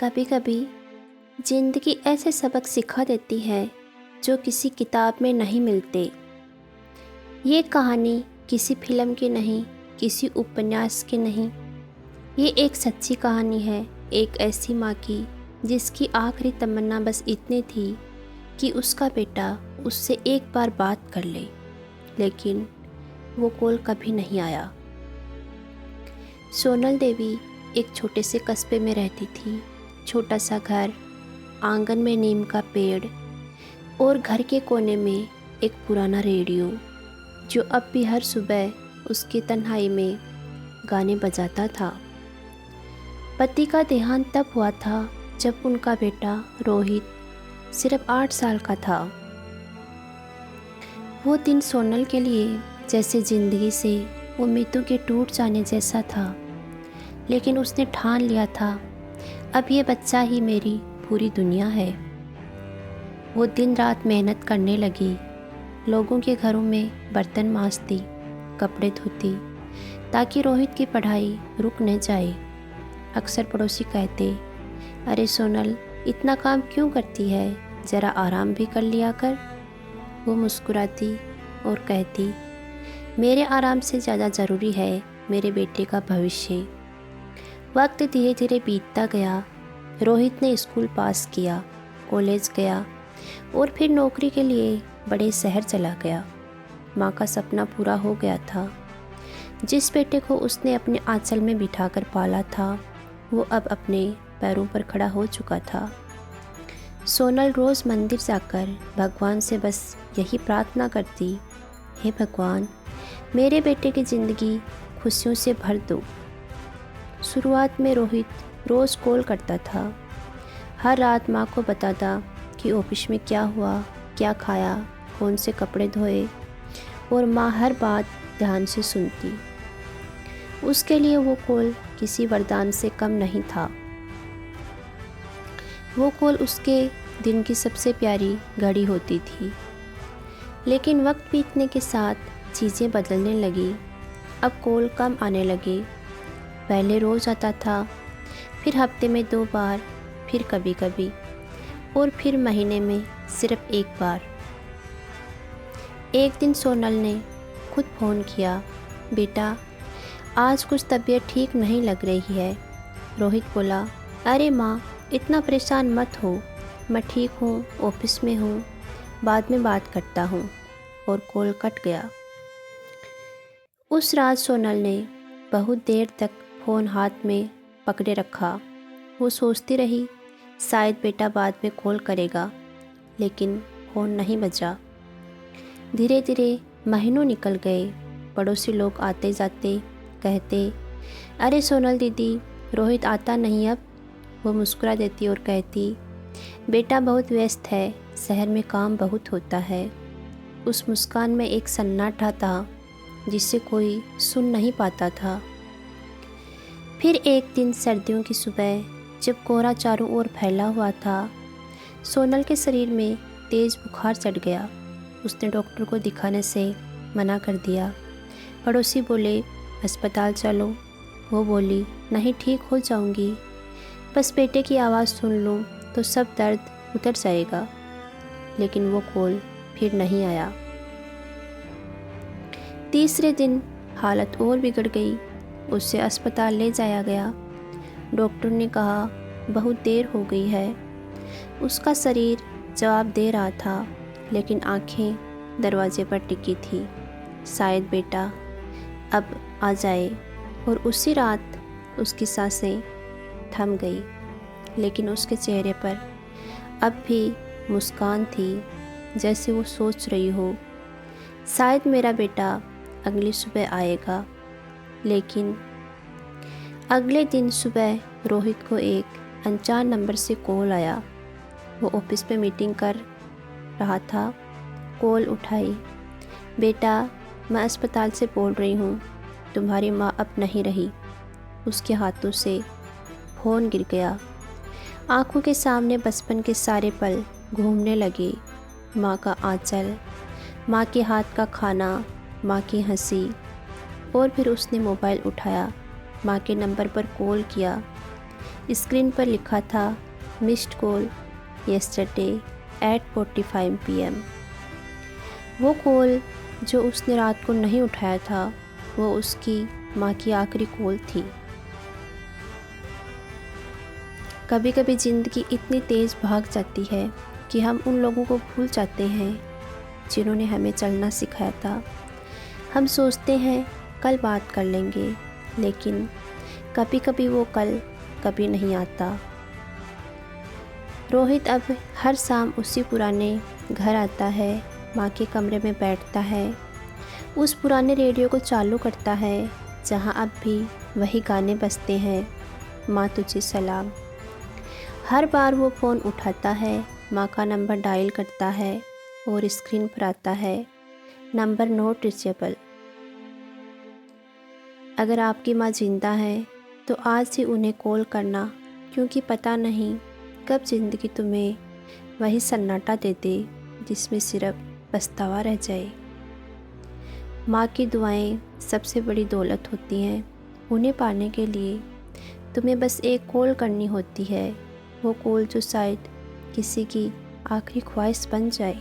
कभी कभी ज़िंदगी ऐसे सबक सिखा देती है जो किसी किताब में नहीं मिलते। ये कहानी किसी फिल्म की नहीं, किसी उपन्यास की नहीं। ये एक सच्ची कहानी है, एक ऐसी माँ की जिसकी आखिरी तमन्ना बस इतनी थी कि उसका बेटा उससे एक बार बात कर ले, लेकिन वो कॉल कभी नहीं आया। सोनल देवी एक छोटे से कस्बे में रहती थी। छोटा सा घर, आंगन में नीम का पेड़ और घर के कोने में एक पुराना रेडियो जो अब भी हर सुबह उसकी तन्हाई में गाने बजाता था। पति का देहांत तब हुआ था जब उनका बेटा रोहित सिर्फ 8 साल का था। वो दिन सोनल के लिए जैसे ज़िंदगी से उम्मीदों के टूट जाने जैसा था, लेकिन उसने ठान लिया था अब ये बच्चा ही मेरी पूरी दुनिया है। वो दिन रात मेहनत करने लगी, लोगों के घरों में बर्तन मांजती, कपड़े धोती, ताकि रोहित की पढ़ाई रुक न जाए। अक्सर पड़ोसी कहते, अरे सोनल, इतना काम क्यों करती है, ज़रा आराम भी कर लिया कर। वो मुस्कुराती और कहती, मेरे आराम से ज़्यादा ज़रूरी है मेरे बेटे का भविष्य। वक्त धीरे धीरे बीतता गया। रोहित ने स्कूल पास किया, कॉलेज गया और फिर नौकरी के लिए बड़े शहर चला गया। माँ का सपना पूरा हो गया था। जिस बेटे को उसने अपने आंचल में बिठाकर पाला था, वो अब अपने पैरों पर खड़ा हो चुका था। सोनल रोज़ मंदिर जाकर भगवान से बस यही प्रार्थना करती, हे भगवान, मेरे बेटे की ज़िंदगी खुशियों से भर दो। शुरुआत में रोहित रोज़ कॉल करता था, हर रात माँ को बताता कि ऑफिस में क्या हुआ, क्या खाया, कौन से कपड़े धोए, और माँ हर बात ध्यान से सुनती। उसके लिए वो कॉल किसी वरदान से कम नहीं था। वो कॉल उसके दिन की सबसे प्यारी घड़ी होती थी। लेकिन वक्त बीतने के साथ चीज़ें बदलने लगी। अब कॉल कम आने लगे। पहले रोज़ आता था, फिर हफ्ते में 2 बार, फिर कभी कभी, और फिर महीने में सिर्फ 1 बार। एक दिन सोनल ने खुद फ़ोन किया, बेटा आज कुछ तबीयत ठीक नहीं लग रही है। रोहित बोला, अरे माँ, इतना परेशान मत हो, मैं ठीक हूँ, ऑफिस में हूँ, बाद में बात करता हूँ। और कॉल कट गया। उस रात सोनल ने बहुत देर तक फ़ोन हाथ में पकड़े रखा। वो सोचती रही, शायद बेटा बाद में कॉल करेगा, लेकिन फ़ोन नहीं बजा। धीरे धीरे महीनों निकल गए। पड़ोसी लोग आते जाते कहते, अरे सोनल दीदी, रोहित आता नहीं अब। वो मुस्कुरा देती और कहती, बेटा बहुत व्यस्त है, शहर में काम बहुत होता है। उस मुस्कान में एक सन्नाटा था जिसे कोई सुन नहीं पाता था। फिर एक दिन सर्दियों की सुबह, जब कोहरा चारों ओर फैला हुआ था, सोनल के शरीर में तेज़ बुखार चढ़ गया। उसने डॉक्टर को दिखाने से मना कर दिया। पड़ोसी बोले, अस्पताल चलो। वो बोली, नहीं, ठीक हो जाऊंगी, बस बेटे की आवाज़ सुन लो तो सब दर्द उतर जाएगा। लेकिन वो कॉल फिर नहीं आया। तीसरे दिन हालत और बिगड़ गई। उसे अस्पताल ले जाया गया। डॉक्टर ने कहा, बहुत देर हो गई है। उसका शरीर जवाब दे रहा था, लेकिन आंखें दरवाजे पर टिकी थी, शायद बेटा अब आ जाए। और उसी रात उसकी सांसें थम गई, लेकिन उसके चेहरे पर अब भी मुस्कान थी, जैसे वो सोच रही हो, शायद मेरा बेटा अगली सुबह आएगा। लेकिन अगले दिन सुबह रोहित को एक अनजान नंबर से कॉल आया। वो ऑफिस में मीटिंग कर रहा था। कॉल उठाई, बेटा मैं अस्पताल से बोल रही हूँ, तुम्हारी माँ अब नहीं रही। उसके हाथों से फ़ोन गिर गया। आंखों के सामने बचपन के सारे पल घूमने लगे। माँ का आंचल, माँ के हाथ का खाना, माँ की हंसी। और फिर उसने मोबाइल उठाया, माँ के नंबर पर कॉल किया। स्क्रीन पर लिखा था missed call yesterday at 45 PM। वो कॉल जो उसने रात को नहीं उठाया था वो उसकी माँ की आखिरी कॉल थी। कभी कभी ज़िंदगी इतनी तेज़ भाग जाती है कि हम उन लोगों को भूल जाते हैं जिन्होंने हमें चलना सिखाया था। हम सोचते हैं कल बात कर लेंगे, लेकिन कभी कभी वो कल कभी नहीं आता। रोहित अब हर शाम उसी पुराने घर आता है, माँ के कमरे में बैठता है, उस पुराने रेडियो को चालू करता है जहाँ अब भी वही गाने बजते हैं, माँ तुझे सलाम। हर बार वो फ़ोन उठाता है, माँ का नंबर डायल करता है और स्क्रीन पर आता है नंबर नॉट रीचेबल। अगर आपकी माँ ज़िंदा है तो आज ही उन्हें कॉल करना, क्योंकि पता नहीं कब ज़िंदगी तुम्हें वही सन्नाटा दे दे जिसमें सिर्फ पछतावा रह जाए। माँ की दुआएं सबसे बड़ी दौलत होती हैं। उन्हें पाने के लिए तुम्हें बस एक कॉल करनी होती है, वो कॉल जो शायद किसी की आखिरी ख्वाहिश बन जाए।